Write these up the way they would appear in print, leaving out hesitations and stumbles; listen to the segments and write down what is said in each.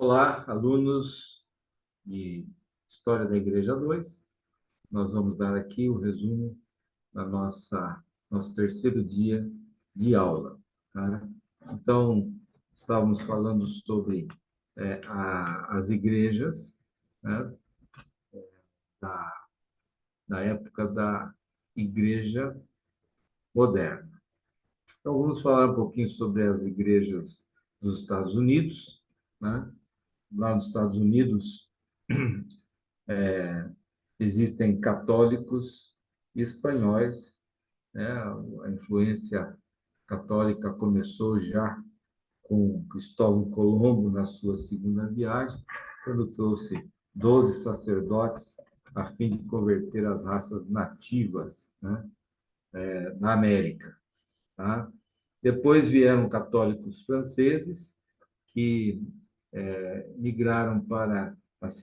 Olá, alunos de História da Igreja 2. Nós vamos dar aqui o resumo da nosso terceiro dia de aula. Tá? Então, estávamos falando sobre as igrejas, né, da, da época da Igreja Moderna. Então, vamos falar um pouquinho sobre as igrejas dos Estados Unidos, né? Lá nos Estados Unidos, existem católicos e espanhóis, né? A influência católica começou já com Cristóvão Colombo na sua segunda viagem, quando trouxe 12 sacerdotes a fim de converter as raças nativas, né, na América. Tá? Depois vieram católicos franceses que migraram para as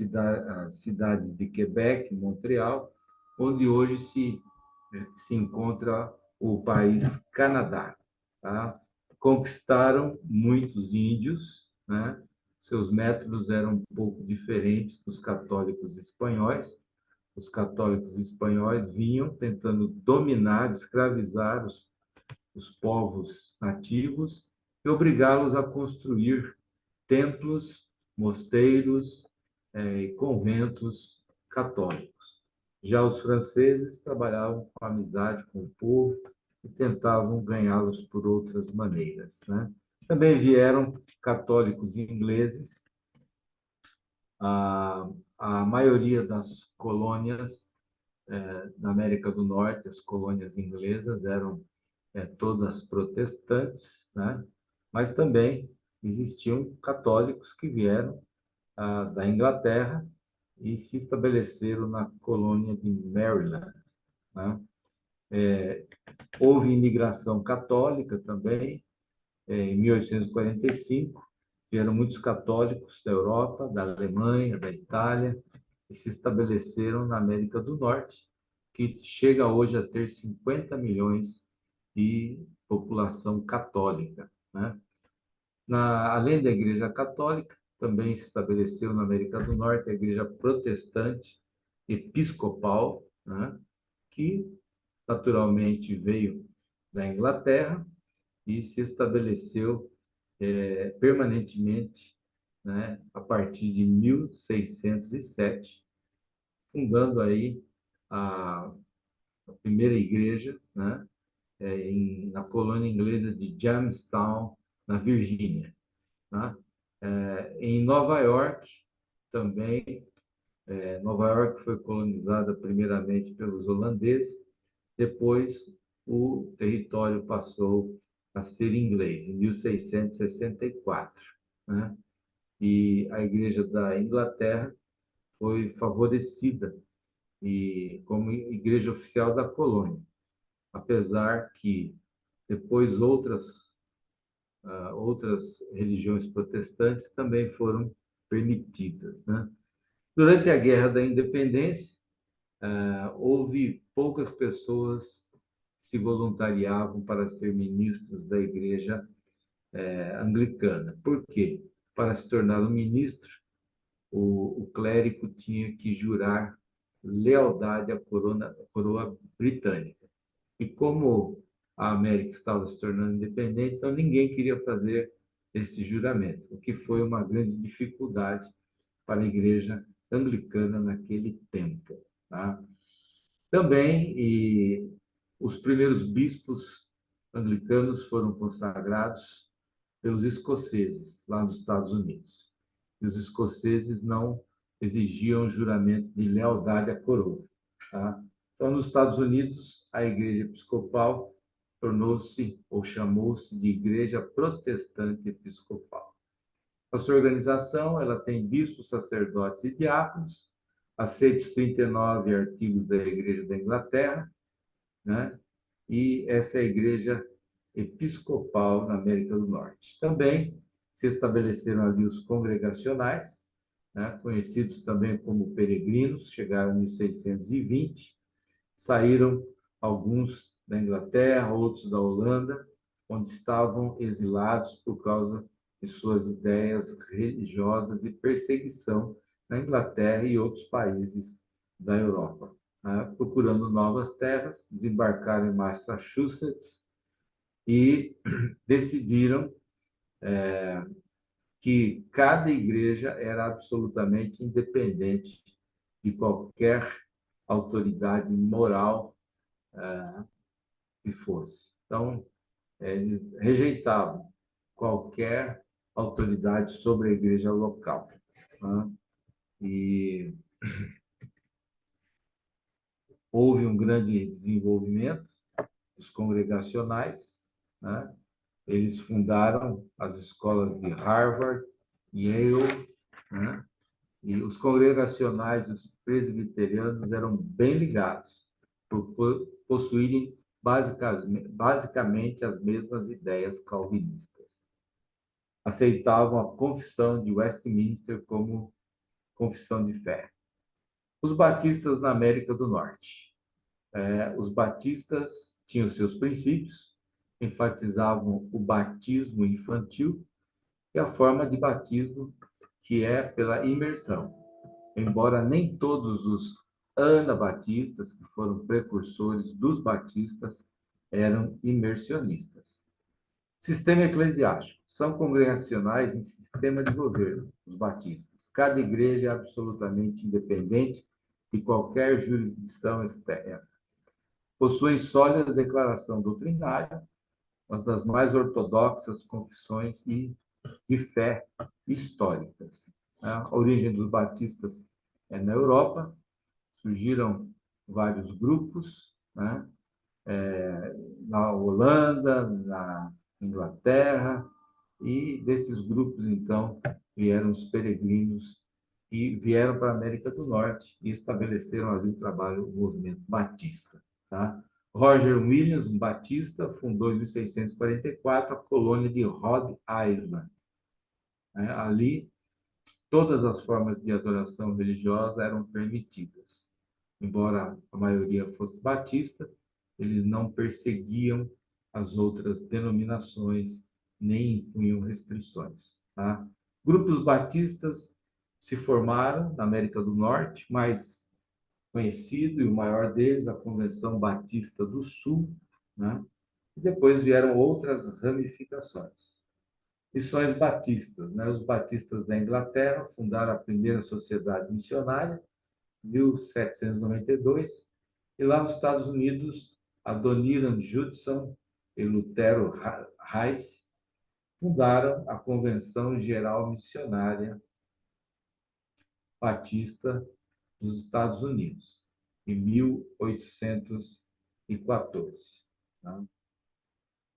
cidades de Quebec e Montreal, onde hoje se encontra o país Canadá. Tá? Conquistaram muitos índios, né? Seus métodos eram um pouco diferentes dos católicos espanhóis. Os católicos espanhóis vinham tentando dominar, escravizar os povos nativos e obrigá-los a construir templos, mosteiros e conventos católicos. Já os franceses trabalhavam com amizade com o povo e tentavam ganhá-los por outras maneiras, né? Também vieram católicos ingleses. A maioria das colônias na América do Norte, as colônias inglesas, eram todas protestantes, né? Mas também existiam católicos que vieram da Inglaterra e se estabeleceram na colônia de Maryland, né? Houve imigração católica também, em 1845, vieram muitos católicos da Europa, da Alemanha, da Itália, e se estabeleceram na América do Norte, que chega hoje a ter 50 milhões de população católica, né? Além da Igreja Católica, também se estabeleceu na América do Norte a Igreja Protestante Episcopal, né? Que naturalmente veio da Inglaterra e se estabeleceu permanentemente, né, a partir de 1607, fundando aí a, a primeira igreja, né, na colônia inglesa de Jamestown, na Virgínia. Tá? Em Nova York, também, Nova York foi colonizada primeiramente pelos holandeses, depois o território passou a ser inglês, em 1664. Né? E a Igreja da Inglaterra foi favorecida como igreja oficial da colônia, apesar que depois outras religiões protestantes também foram permitidas, né? Durante a Guerra da Independência, houve poucas pessoas que se voluntariavam para ser ministros da Igreja anglicana. Por quê? Para se tornar um ministro, o clérigo tinha que jurar lealdade à coroa britânica. E como a América estava se tornando independente, então ninguém queria fazer esse juramento, o que foi uma grande dificuldade para a Igreja anglicana naquele tempo. Tá? Também, os primeiros bispos anglicanos foram consagrados pelos escoceses, lá nos Estados Unidos. E os escoceses não exigiam juramento de lealdade à coroa. Tá? Então, nos Estados Unidos, a Igreja Episcopal tornou-se, ou chamou-se, de Igreja Protestante Episcopal. A sua organização, ela tem bispos, sacerdotes e diáconos, aceita os 39 artigos da Igreja da Inglaterra, né? E essa é a Igreja Episcopal na América do Norte. Também se estabeleceram ali os congregacionais, né? Conhecidos também como peregrinos, chegaram em 1620, saíram alguns da Inglaterra, outros da Holanda, onde estavam exilados por causa de suas ideias religiosas e perseguição na Inglaterra e outros países da Europa. Né? Procurando novas terras, desembarcaram em Massachusetts e decidiram que cada igreja era absolutamente independente de qualquer autoridade moral que fosse. Então, eles rejeitavam qualquer autoridade sobre a igreja local. Né? E houve um grande desenvolvimento dos congregacionais, né? Eles fundaram as escolas de Harvard, Yale, né? E os congregacionais, os presbiterianos eram bem ligados, por possuírem basicamente as mesmas ideias calvinistas. Aceitavam a Confissão de Westminster como confissão de fé. Os batistas na América do Norte. Os batistas tinham seus princípios, enfatizavam o batismo infantil e a forma de batismo que é pela imersão. Embora nem todos os anabatistas, que foram precursores dos batistas, eram imersionistas. Sistema eclesiástico. São congregacionais em sistema de governo, os batistas. Cada igreja é absolutamente independente de qualquer jurisdição externa. Possuem sólida declaração doutrinária, mas das mais ortodoxas confissões e de fé históricas. A origem dos batistas é na Europa, surgiram vários grupos, né? Na Holanda, na Inglaterra, e desses grupos, então, vieram os peregrinos e vieram para a América do Norte e estabeleceram ali o trabalho, o movimento batista. Tá? Roger Williams, um batista, fundou em 1644 a colônia de Rhode Island. Ali, todas as formas de adoração religiosa eram permitidas. Embora a maioria fosse batista, eles não perseguiam as outras denominações, nem impunham restrições. Tá? Grupos batistas se formaram na América do Norte, mais conhecido e o maior deles, a Convenção Batista do Sul, né? E depois vieram outras ramificações. Missões batistas, né? Os batistas da Inglaterra fundaram a primeira sociedade missionária, 1792, e lá nos Estados Unidos, Adoniram Judson e Lutero Rice fundaram a Convenção Geral Missionária Batista dos Estados Unidos, em 1814. Tá?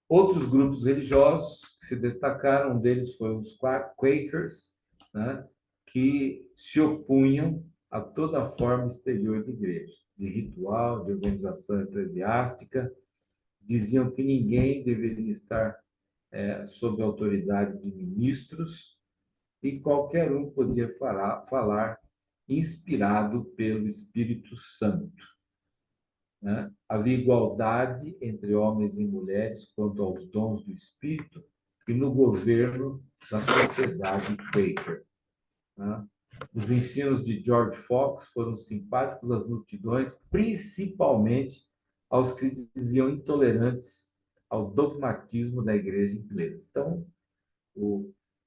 Outros grupos religiosos que se destacaram, um deles foi os Quakers, né, que se opunham a toda forma exterior de igreja, de ritual, de organização eclesiástica, diziam que ninguém deveria estar sob a autoridade de ministros e qualquer um podia falar inspirado pelo Espírito Santo. Né? Havia igualdade entre homens e mulheres quanto aos dons do Espírito e no governo da sociedade Quaker. Né? Os ensinos de George Fox foram simpáticos às multidões, principalmente aos que diziam intolerantes ao dogmatismo da igreja inglesa. Então,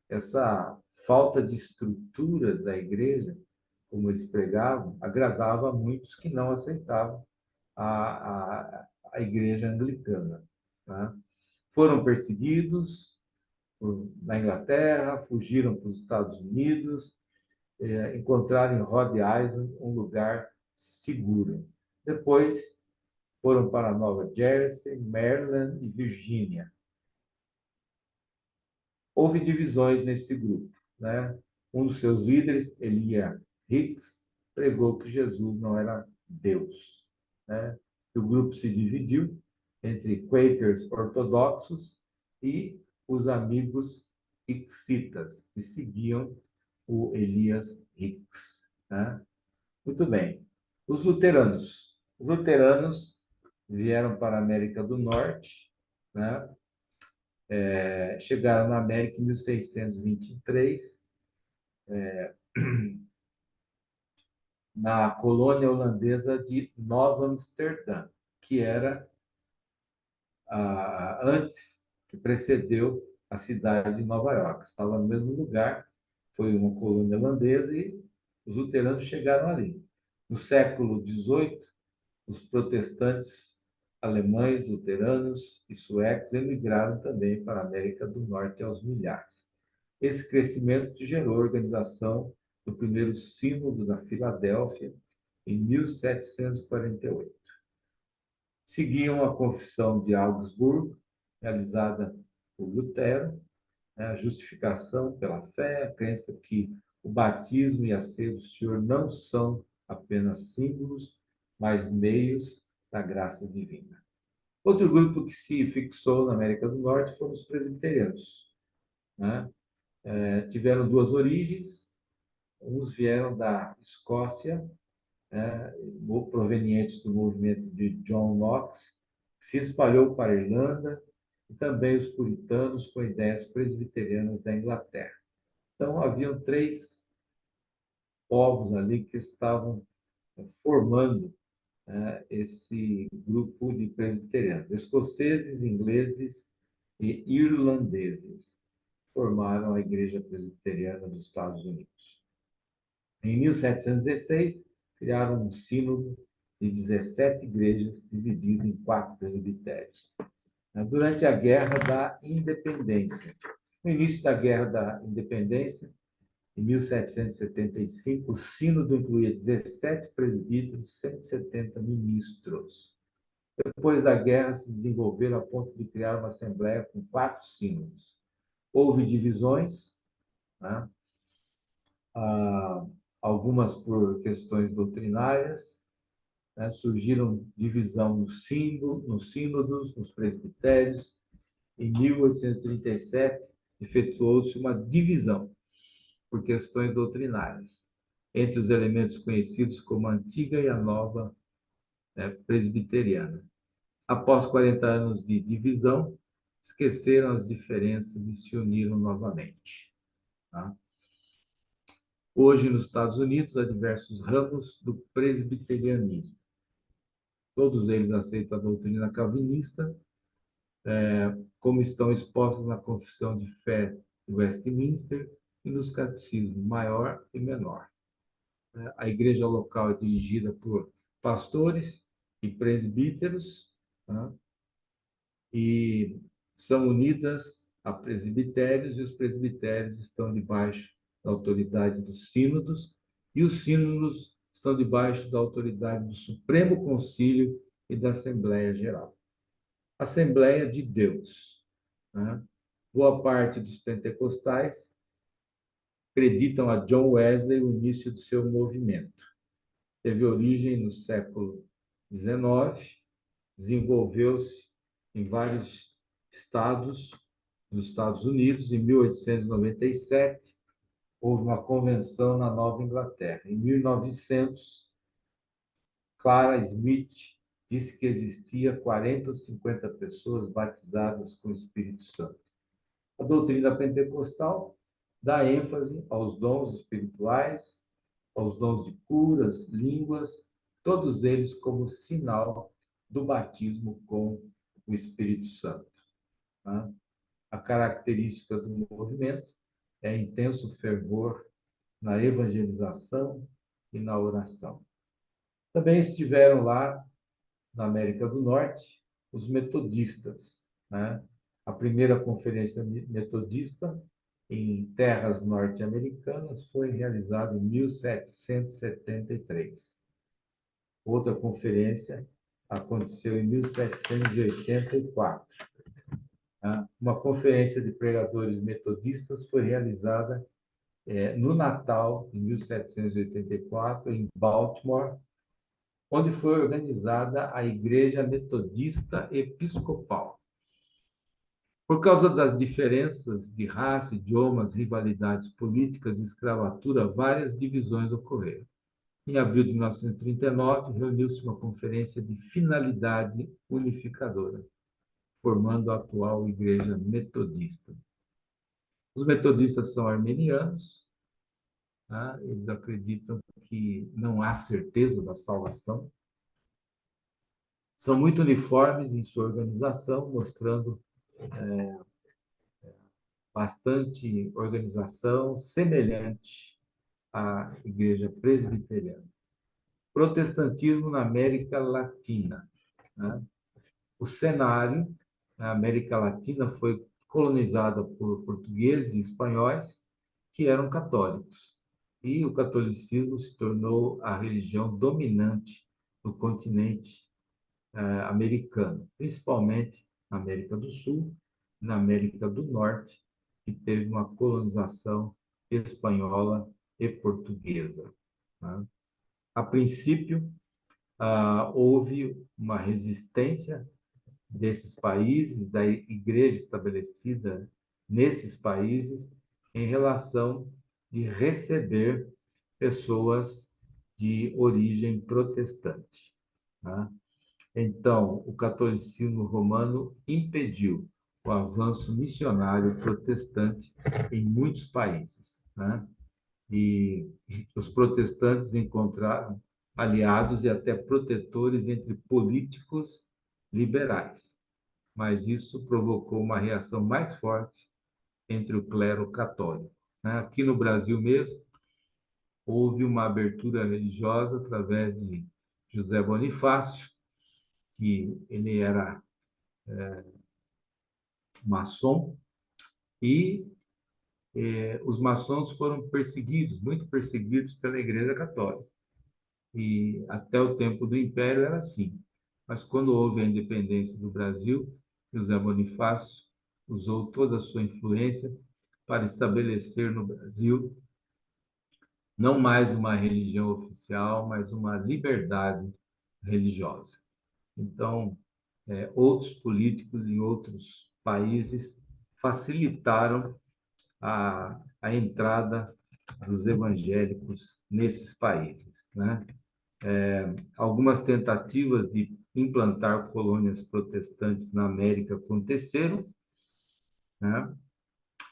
essa falta de estrutura da igreja, como eles pregavam, agradava a muitos que não aceitavam a igreja anglicana. Tá? Foram perseguidos na Inglaterra, fugiram para os Estados Unidos, encontraram em Rhode Island um lugar seguro. Depois foram para Nova Jersey, Maryland e Virgínia. Houve divisões nesse grupo. Né? Um dos seus líderes, Elia Hicks, pregou que Jesus não era Deus. Né? O grupo se dividiu entre Quakers ortodoxos e os amigos hixitas, que seguiam o Elias Hicks. Né? Muito bem. Os luteranos. Os luteranos vieram para a América do Norte, né? chegaram na América em 1623, na colônia holandesa de Nova Amsterdã, que era antes, que precedeu a cidade de Nova York. Estava no mesmo lugar, foi uma colônia holandesa e os luteranos chegaram ali. No século XVIII, os protestantes alemães, luteranos e suecos emigraram também para a América do Norte aos milhares. Esse crescimento gerou a organização do primeiro Sínodo da Filadélfia em 1748. Seguiam a Confissão de Augsburgo, realizada por Lutero, a justificação pela fé, a crença que o batismo e a ceia do Senhor não são apenas símbolos, mas meios da graça divina. Outro grupo que se fixou na América do Norte foram os presbiterianos, né? Tiveram duas origens. Uns vieram da Escócia, né, provenientes do movimento de John Knox, que se espalhou para a Irlanda, e também os puritanos com ideias presbiterianas da Inglaterra. Então, haviam três povos ali que estavam formando esse grupo de presbiterianos. Escoceses, ingleses e irlandeses formaram a Igreja Presbiteriana dos Estados Unidos. Em 1716, criaram um sínodo de 17 igrejas, dividido em 4 presbitérios. Durante a Guerra da Independência, no início da Guerra da Independência, em 1775, o sínodo incluía 17 presbíteros e 170 ministros. Depois da guerra, se desenvolveram a ponto de criar uma assembleia com 4 sínodos. Houve divisões, né? Algumas por questões doutrinárias, né? Surgiram divisão nos sínodos, nos presbitérios. Em 1837, efetuou-se uma divisão por questões doutrinárias entre os elementos conhecidos como a antiga e a nova presbiteriana. Após 40 anos de divisão, esqueceram as diferenças e se uniram novamente. Tá? Hoje, nos Estados Unidos, há diversos ramos do presbiterianismo. Todos eles aceitam a doutrina calvinista, como estão expostos na Confissão de Fé de Westminster e nos catecismos maior e menor. A igreja local é dirigida por pastores e presbíteros, tá? E são unidas a presbitérios, e os presbitérios estão debaixo da autoridade dos sínodos, e os sínodos estão debaixo da autoridade do Supremo Concílio e da Assembleia Geral. Assembleia de Deus, né? Boa parte dos pentecostais acreditam a John Wesley o início do seu movimento. Teve origem no século XIX, desenvolveu-se em vários estados dos Estados Unidos. Em 1897, houve uma convenção na Nova Inglaterra. Em 1900, Clara Smith disse que existia 40 ou 50 pessoas batizadas com o Espírito Santo. A doutrina pentecostal dá ênfase aos dons espirituais, aos dons de curas, línguas, todos eles como sinal do batismo com o Espírito Santo. Tá? A característica do movimento é intenso fervor na evangelização e na oração. Também estiveram lá, na América do Norte, os metodistas, né? A primeira conferência metodista em terras norte-americanas foi realizada em 1773. Outra conferência aconteceu em 1784. Uma conferência de pregadores metodistas foi realizada no Natal, em 1784, em Baltimore, onde foi organizada a Igreja Metodista Episcopal. Por causa das diferenças de raça, idiomas, rivalidades políticas e escravatura, várias divisões ocorreram. Em abril de 1939, reuniu-se uma conferência de finalidade unificadora. formando a atual Igreja Metodista. Os metodistas são armenianos, tá? Eles acreditam que não há certeza da salvação. São muito uniformes em sua organização, mostrando bastante organização semelhante à Igreja Presbiteriana. Protestantismo na América Latina, né? O cenário na América Latina foi colonizada por portugueses e espanhóis que eram católicos. E o catolicismo se tornou a religião dominante no continente americano, principalmente na América do Sul, na América do Norte, que teve uma colonização espanhola e portuguesa, né? A princípio, houve uma resistência desses países, da igreja estabelecida nesses países, em relação de receber pessoas de origem protestante, né? Então, o catolicismo romano impediu o avanço missionário protestante em muitos países, né? E os protestantes encontraram aliados e até protetores entre políticos liberais, mas isso provocou uma reação mais forte entre o clero católico, né? Aqui no Brasil mesmo, houve uma abertura religiosa através de José Bonifácio, que ele era maçom, e os maçons foram perseguidos, muito perseguidos pela Igreja Católica. E até o tempo do Império era assim. Mas quando houve a independência do Brasil, José Bonifácio usou toda a sua influência para estabelecer no Brasil não mais uma religião oficial, mas uma liberdade religiosa. Então, outros políticos em outros países facilitaram a entrada dos evangélicos nesses países, né? Algumas tentativas de implantar colônias protestantes na América aconteceram, né?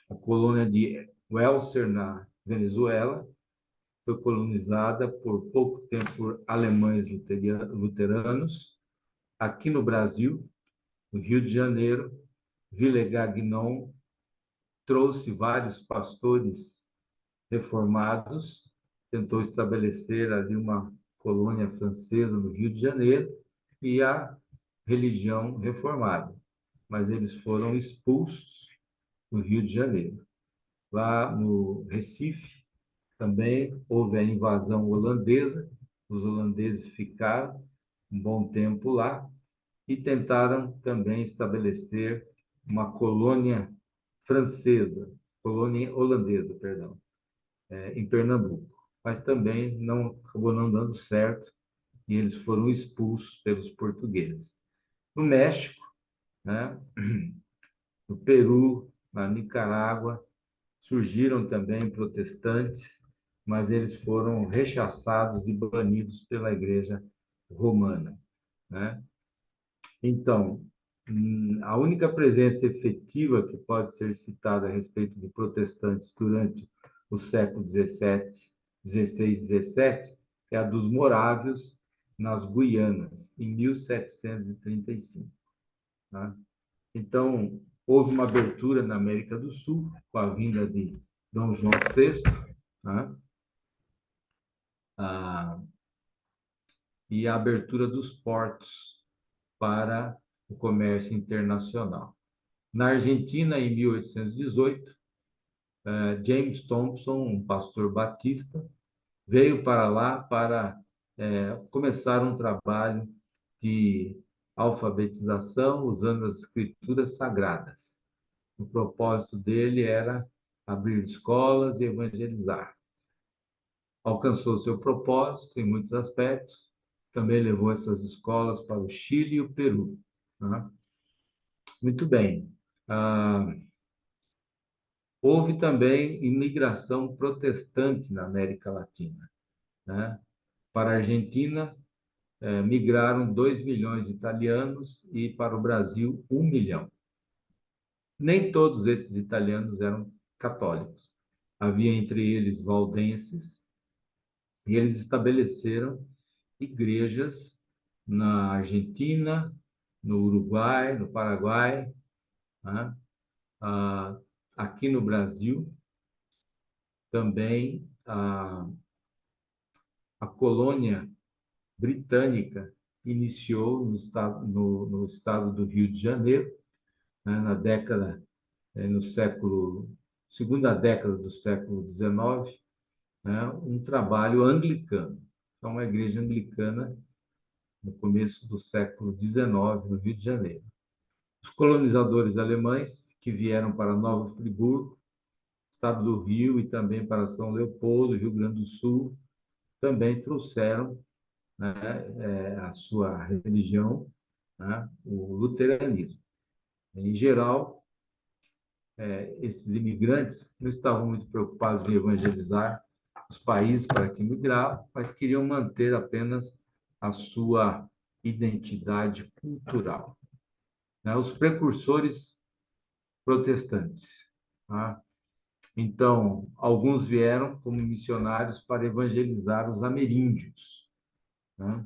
A colônia de Welser, na Venezuela, foi colonizada por pouco tempo por alemães luteranos. Aqui no Brasil, no Rio de Janeiro, Villers-Gagnon trouxe vários pastores reformados, tentou estabelecer ali uma colônia francesa no Rio de Janeiro e a religião reformada, mas eles foram expulsos do Rio de Janeiro. Lá no Recife também houve a invasão holandesa, os holandeses ficaram um bom tempo lá e tentaram também estabelecer uma colônia francesa, colônia holandesa, perdão, em Pernambuco, mas também não acabou não dando certo e eles foram expulsos pelos portugueses. No México, né, no Peru, na Nicarágua, surgiram também protestantes, mas eles foram rechaçados e banidos pela Igreja Romana, né? Então, a única presença efetiva que pode ser citada a respeito de protestantes durante o século XVII, XVI, XVII é a dos morávios nas Guianas, em 1735. Tá? Então, houve uma abertura na América do Sul, com a vinda de Dom João VI, tá? Ah, e a abertura dos portos para o comércio internacional. Na Argentina, em 1818, James Thompson, um pastor batista, veio para lá para começar um trabalho de alfabetização usando as escrituras sagradas. O propósito dele era abrir escolas e evangelizar. Alcançou seu propósito em muitos aspectos, também levou essas escolas para o Chile e o Peru, né? Muito bem. Houve também imigração protestante na América Latina, né? Para a Argentina, migraram 2 milhões de italianos e para o Brasil 1 milhão. Nem todos esses italianos eram católicos. Havia entre eles valdenses, e eles estabeleceram igrejas na Argentina, no Uruguai, no Paraguai, né? Aqui no Brasil, também a colônia britânica iniciou no estado do Rio de Janeiro, né, no segunda década do século XIX, né, um trabalho anglicano. Então, uma igreja anglicana no começo do século XIX, no Rio de Janeiro. Os colonizadores alemães que vieram para Nova Friburgo, estado do Rio, e também para São Leopoldo, Rio Grande do Sul, também trouxeram, né, a sua religião, né, o luteranismo. Em geral, esses imigrantes não estavam muito preocupados em evangelizar os países para que migravam, mas queriam manter apenas a sua identidade cultural. Né? Os precursores protestantes. Tá? Então, alguns vieram como missionários para evangelizar os ameríndios. Né?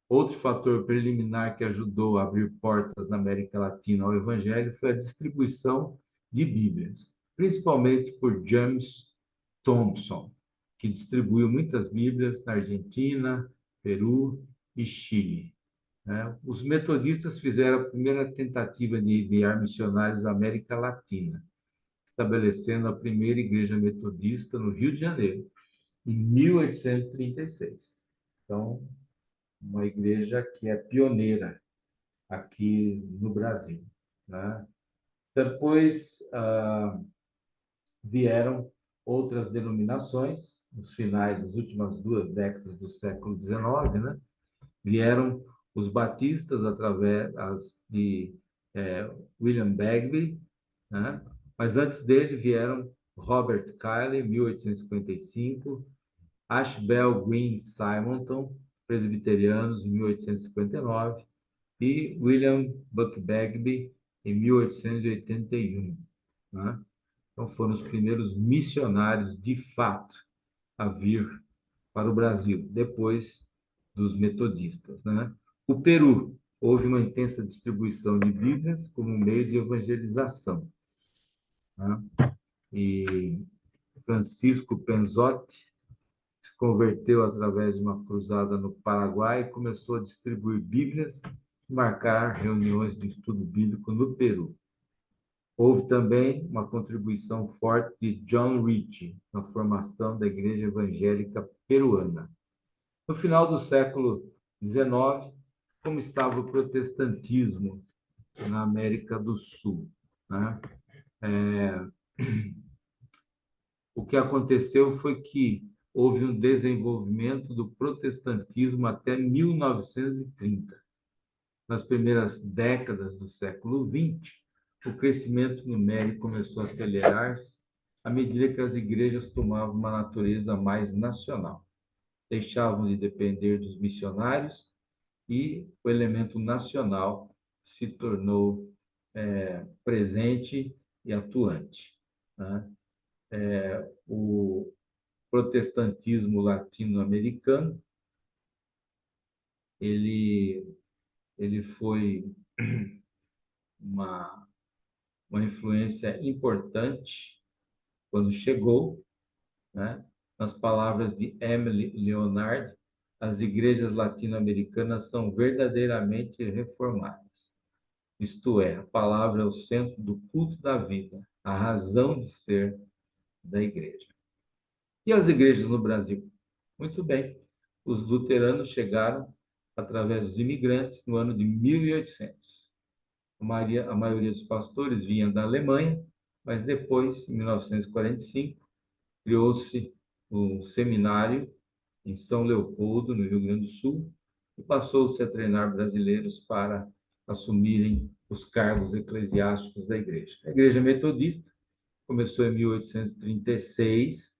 Outro fator preliminar que ajudou a abrir portas na América Latina ao Evangelho foi a distribuição de Bíblias, principalmente por James Thompson, que distribuiu muitas Bíblias na Argentina, Peru e Chile. Né? Os metodistas fizeram a primeira tentativa de enviar missionários à América Latina, estabelecendo a primeira igreja metodista no Rio de Janeiro, em 1836. Então, uma igreja que é pioneira aqui no Brasil. Né? Depois vieram outras denominações, nos finais das últimas 2 décadas do século XIX, né? Vieram os batistas através de William Bagby, né? Mas antes dele vieram Robert Kiley, 1855, Ashbel Green Simonton, presbiterianos, em 1859, e William Buck Bagby, em 1881. Né? Então, foram os primeiros missionários, de fato, a vir para o Brasil, depois dos metodistas. Né? O Peru, houve uma intensa distribuição de Bíblias como meio de evangelização. Né? E Francisco Penzotti se converteu através de uma cruzada no Paraguai e começou a distribuir Bíblias e marcar reuniões de estudo bíblico no Peru. Houve também uma contribuição forte de John Ritchie na formação da Igreja Evangélica Peruana. No final do século XIX, como estava o protestantismo na América do Sul? Né? O que aconteceu foi que houve um desenvolvimento do protestantismo até 1930. Nas primeiras décadas do século XX, o crescimento numérico começou a acelerar-se à medida que as igrejas tomavam uma natureza mais nacional. Deixavam de depender dos missionários e o elemento nacional se tornou presente e atuante. Né? O protestantismo latino-americano, ele foi uma influência importante quando chegou, né? Nas palavras de Emily Leonard, as igrejas latino-americanas são verdadeiramente reformadas. Isto é, a palavra é o centro do culto da vida, a razão de ser da igreja. E as igrejas no Brasil? Muito bem, os luteranos chegaram através dos imigrantes no ano de 1800. A maioria dos pastores vinha da Alemanha, mas depois, em 1945, criou-se um seminário em São Leopoldo, no Rio Grande do Sul, e passou-se a treinar brasileiros para assumirem os cargos eclesiásticos da igreja. A igreja metodista começou em 1836,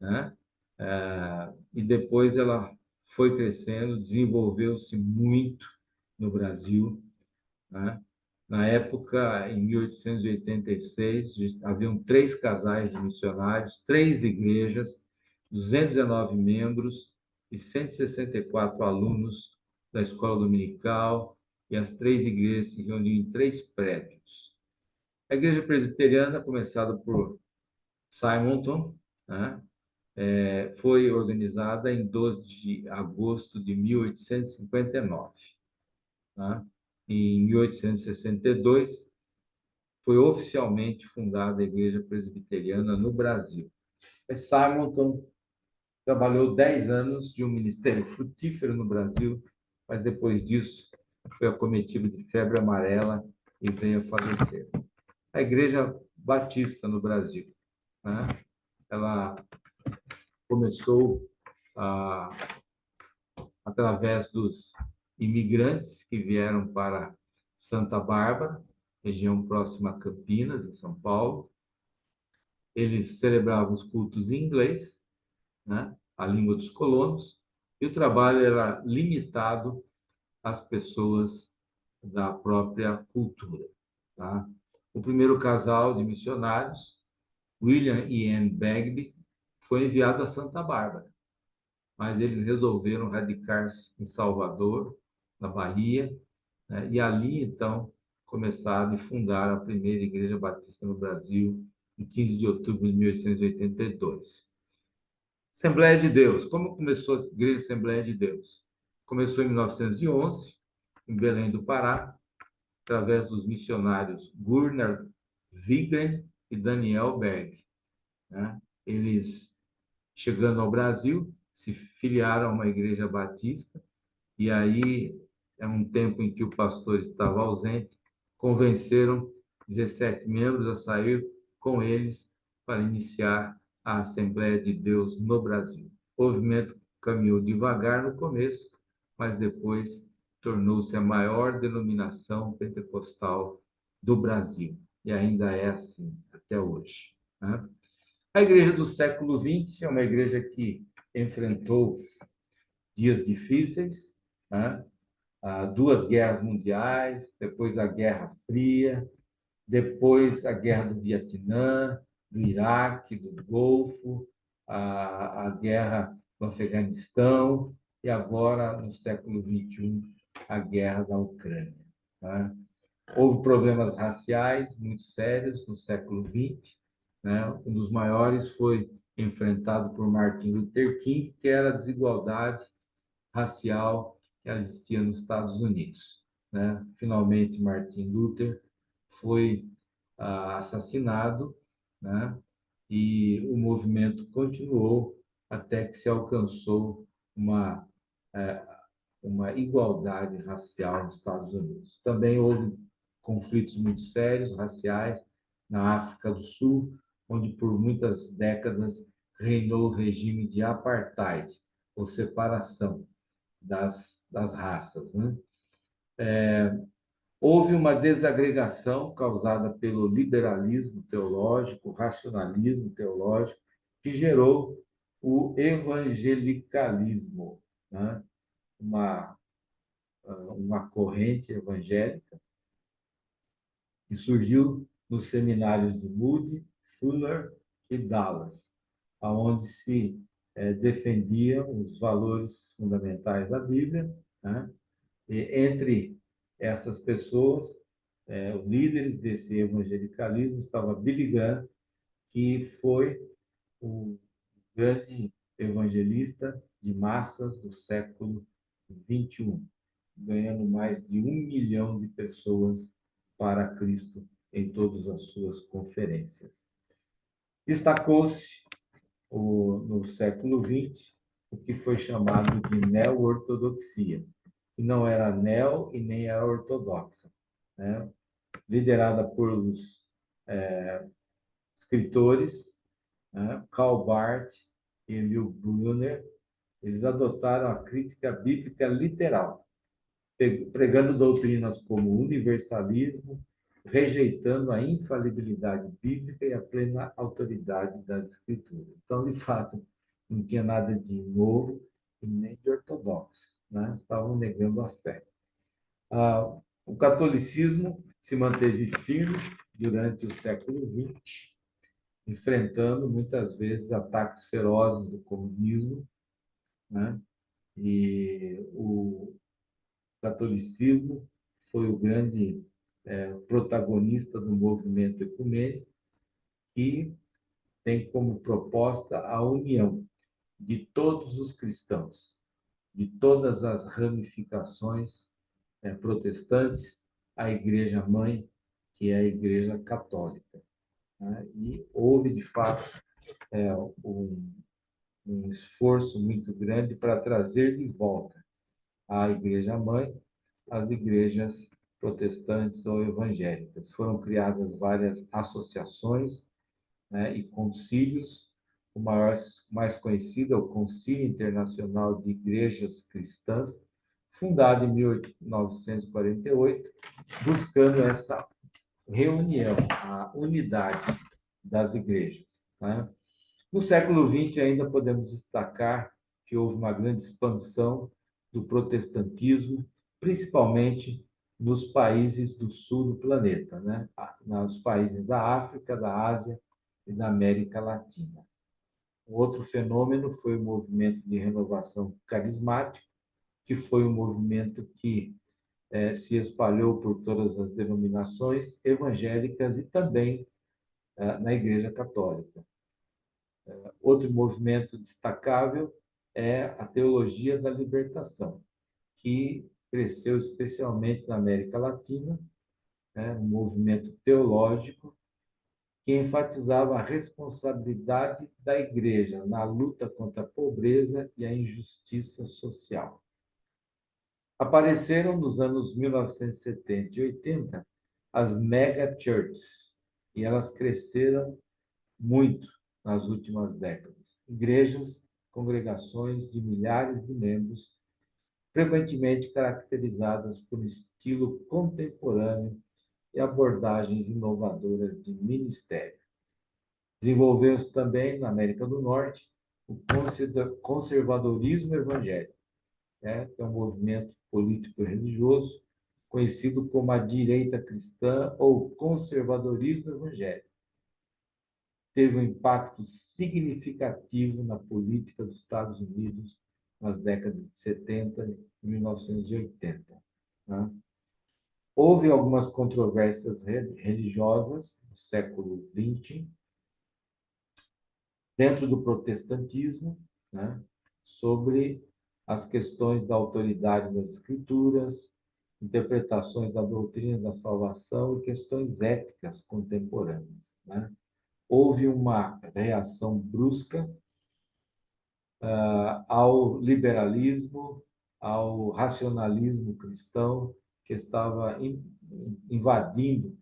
né? e depois ela foi crescendo, desenvolveu-se muito no Brasil, né? Na época, em 1886, haviam 3 casais de missionários, 3 igrejas, 219 membros e 164 alunos da escola dominical, e as 3 igrejas se reuniam em 3 prédios. A igreja presbiteriana, começada por Simonton, né, foi organizada em 12 de agosto de 1859. Né? Em 1862, foi oficialmente fundada a Igreja Presbiteriana no Brasil. Simonton trabalhou 10 anos de um ministério frutífero no Brasil, mas depois disso foi acometido de febre amarela e veio a falecer. A Igreja Batista no Brasil, né? Ela começou através dos imigrantes que vieram para Santa Bárbara, região próxima a Campinas, em São Paulo. Eles celebravam os cultos em inglês, né, a língua dos colonos, e o trabalho era limitado às pessoas da própria cultura. Tá? O primeiro casal de missionários, William e Anne Bagby, foi enviado a Santa Bárbara, mas eles resolveram radicar-se em Salvador, na Bahia, né? E ali, então, começaram e fundaram a primeira Igreja Batista no Brasil, em 15 de outubro de 1882. Assembleia de Deus. Como começou a Igreja Assembleia de Deus? Começou em 1911, em Belém do Pará, através dos missionários Gunnar Wigren e Daniel Berg, né? Eles, chegando ao Brasil, se filiaram a uma igreja batista, e aí é um tempo em que o pastor estava ausente, convenceram 17 membros a sair com eles para iniciar a Assembleia de Deus no Brasil. O movimento caminhou devagar no começo, mas depois tornou-se a maior denominação pentecostal do Brasil, e ainda é assim até hoje, né? A igreja do século XX é uma igreja que enfrentou dias difíceis, né? 2 guerras mundiais, depois a Guerra Fria, depois a Guerra do Vietnã, do Iraque, do Golfo, a guerra no Afeganistão e agora, no século XXI, a guerra da Ucrânia. Né? Houve problemas raciais muito sérios no século XX. Né? Um dos maiores foi enfrentado por Martin Luther King, que era a desigualdade racial que existia nos Estados Unidos. Né? Finalmente, Martin Luther foi assassinado, né? E o movimento continuou até que se alcançou uma, é, uma igualdade racial nos Estados Unidos. Também houve conflitos muito sérios, raciais, na África do Sul, onde por muitas décadas reinou o regime de apartheid, ou separação das raças. Né? Houve uma desagregação causada pelo liberalismo teológico, o racionalismo teológico, que gerou o evangelicalismo, né? uma, uma corrente evangélica que surgiu nos seminários de Moody, Fuller e Dallas, aonde se defendiam os valores fundamentais da Bíblia, né? E entre essas pessoas, os líderes desse evangelicalismo estava Billy Graham, que foi o grande evangelista de massas do século XXI, ganhando mais de 1 milhão de pessoas para Cristo em todas as suas conferências. Destacou-se no século XX o que foi chamado de neo-ortodoxia, que não era neo e nem era ortodoxa, né? Liderada por os escritores, né? Karl Barth e Emil Brunner. Eles adotaram a crítica bíblica literal, pregando doutrinas como universalismo, rejeitando a infalibilidade bíblica e a plena autoridade das Escrituras. Então, de fato, não tinha nada de novo e nem de ortodoxo, né? Estavam negando a fé. O catolicismo se manteve firme durante o século XX, enfrentando muitas vezes ataques ferozes do comunismo, né? E o catolicismo foi o grande protagonista do movimento ecumênico, que tem como proposta a união de todos os cristãos, de todas as ramificações protestantes, a Igreja Mãe, que é a Igreja Católica, né? E houve, de fato, um, um esforço muito grande para trazer de volta à Igreja Mãe as igrejas protestantes ou evangélicas. Foram criadas várias associações, né, e concílios. O mais conhecido é o Concílio Internacional de Igrejas Cristãs, fundado em 1948, buscando essa reunião, a unidade das igrejas, né? No século XX, ainda podemos destacar que houve uma grande expansão do protestantismo, principalmente nos países do sul do planeta, né? Nos países da África, da Ásia e da América Latina. Outro fenômeno foi o movimento de renovação carismática, que foi um movimento que se espalhou por todas as denominações evangélicas e também na Igreja Católica. Outro movimento destacável é a teologia da libertação, que cresceu especialmente na América Latina, né, um movimento teológico que enfatizava a responsabilidade da igreja na luta contra a pobreza e a injustiça social. Apareceram nos anos 1970 e 80 as mega churches, e elas cresceram muito nas últimas décadas. Igrejas, congregações de milhares de membros, frequentemente caracterizadas por estilo contemporâneo e abordagens inovadoras de ministério. Desenvolveu-se também na América do Norte o conservadorismo evangélico, né, que é um movimento político e religioso conhecido como a direita cristã ou conservadorismo evangélico. Teve um impacto significativo na política dos Estados Unidos nas décadas de 70 e 1980. Né? Houve algumas controvérsias religiosas no século XX, dentro do protestantismo, né, sobre as questões da autoridade das escrituras, interpretações da doutrina da salvação e questões éticas contemporâneas, né? Houve uma reação brusca ao liberalismo, ao racionalismo cristão que estava invadindo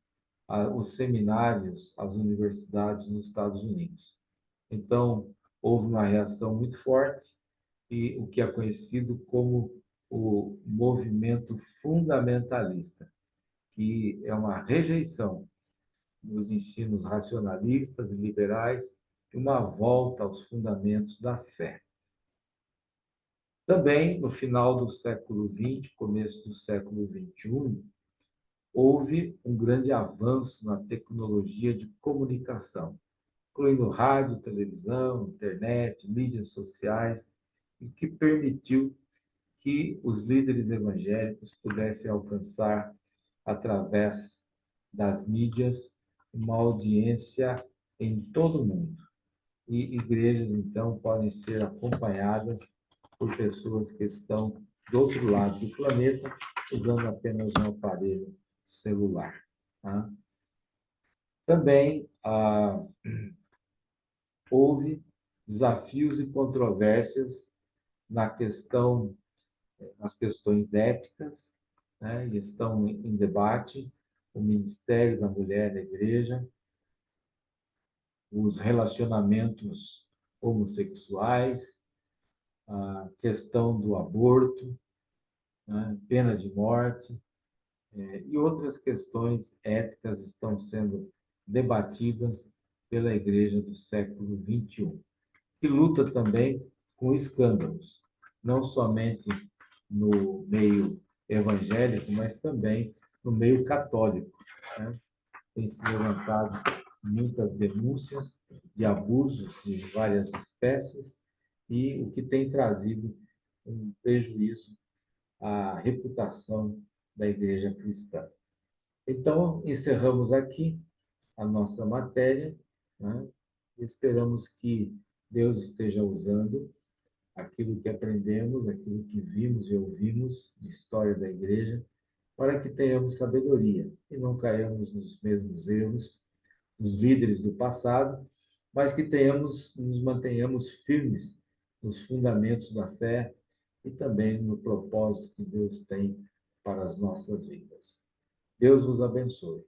os seminários, as universidades nos Estados Unidos. Então, houve uma reação muito forte e o que é conhecido como o movimento fundamentalista, que é uma rejeição dos ensinos racionalistas e liberais e uma volta aos fundamentos da fé. Também, no final do século XX, começo do século XXI, houve um grande avanço na tecnologia de comunicação, incluindo rádio, televisão, internet, mídias sociais, e que permitiu que os líderes evangélicos pudessem alcançar, através das mídias, uma audiência em todo o mundo. E igrejas, então, podem ser acompanhadas por pessoas que estão do outro lado do planeta, usando apenas um aparelho celular. Tá? Também houve desafios e controvérsias nas questões éticas, né? E estão em debate o ministério da mulher na igreja, os relacionamentos homossexuais, a questão do aborto, né? Pena de morte, e outras questões éticas estão sendo debatidas pela igreja do século XXI. que luta também com escândalos, não somente no meio evangélico, mas também no meio católico, né? Tem se levantado muitas denúncias de abusos de várias espécies e o que tem trazido um prejuízo à reputação da igreja cristã. Então, encerramos aqui a nossa matéria, né? Esperamos que Deus esteja usando aquilo que aprendemos, aquilo que vimos e ouvimos de história da igreja, para que tenhamos sabedoria e não caiamos nos mesmos erros dos líderes do passado, mas que nos mantenhamos firmes nos fundamentos da fé e também no propósito que Deus tem para as nossas vidas. Deus vos abençoe.